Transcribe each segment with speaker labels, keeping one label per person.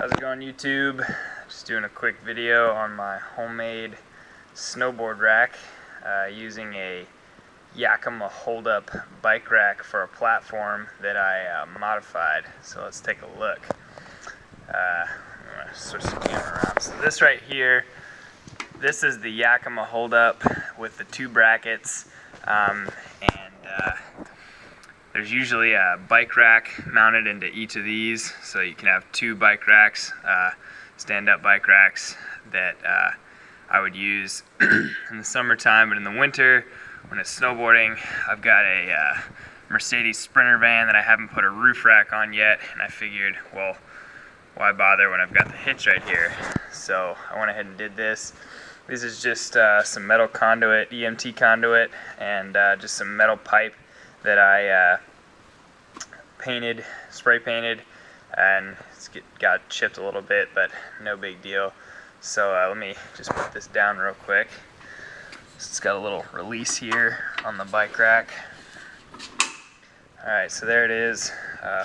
Speaker 1: How's it going, YouTube? Just doing a quick video on my homemade snowboard rack using a Yakima holdup bike rack for a platform that I modified. So let's take a look. I'm going to switch the camera around. So this right here, this is the Yakima holdup with the two brackets, there's usually a bike rack mounted into each of these, so you can have two bike racks, stand-up bike racks that I would use in the summertime. But in the winter, when it's snowboarding, I've got a Mercedes Sprinter van that I haven't put a roof rack on yet, and I figured, well, why bother when I've got the Hitch right here? So I went ahead and did this. This is just some metal conduit, EMT conduit, and just some metal pipe that I spray painted, and it's got chipped a little bit, but no big deal. So let me just put this down real quick. So it's got a little release here on the bike rack. Alright, so there it is,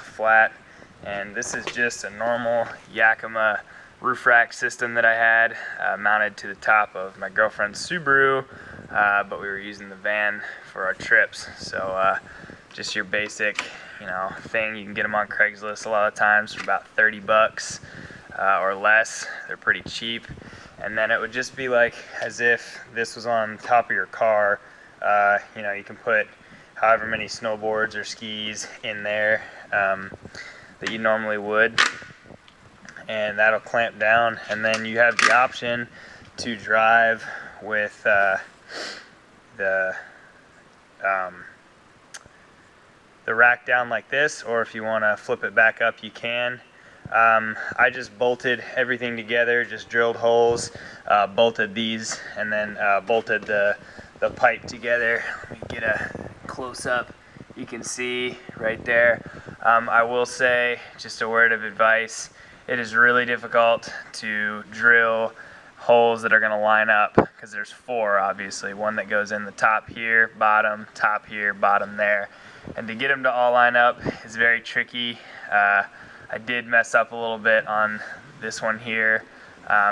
Speaker 1: flat, and this is just a normal Yakima roof rack system that I had mounted to the top of my girlfriend's Subaru, but we were using the van for our trips. So just your basic, thing. You can get them on Craigslist a lot of times for about 30 bucks or less. They're pretty cheap. And then it would just be like as if this was on top of your car. You can put however many snowboards or skis in there that you normally would, and that'll clamp down. And then you have the option to drive with the rack down like this, or if you want to flip it back up, you can. I just bolted everything together, just drilled holes, bolted these, and then bolted the pipe together. Let me get a close-up. You can see right there. I will say, just a word of advice, it is really difficult to drill holes that are going to line up, because there's four, obviously. One that goes in the top here, top here, bottom there. And to get them to all line up is very tricky. I did mess up a little bit on this one here,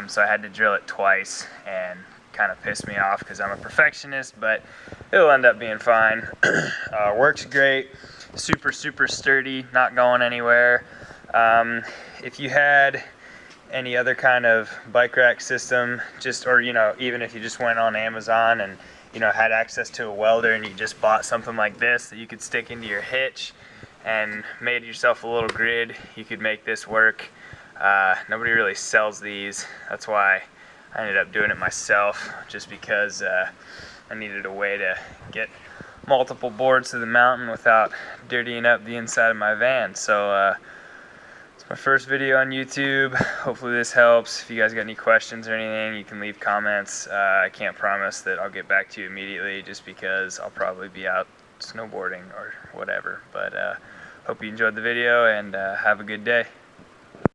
Speaker 1: so I had to drill it twice, and kind of pissed me off because I'm a perfectionist, but it'll end up being fine. Works great, super sturdy, not going anywhere. If you had any other kind of bike rack system, or even if you just went on Amazon and had access to a welder, and you just bought something like this that you could stick into your hitch and made yourself a little grid, you could make this work. Nobody really sells these. That's why I ended up doing it myself, just because I needed a way to get multiple boards to the mountain without dirtying up the inside of my van. So it's my first video on YouTube. Hopefully this helps. If you guys got any questions or anything, you can leave comments. I can't promise that I'll get back to you immediately, just because I'll probably be out snowboarding or whatever. But hope you enjoyed the video, and have a good day.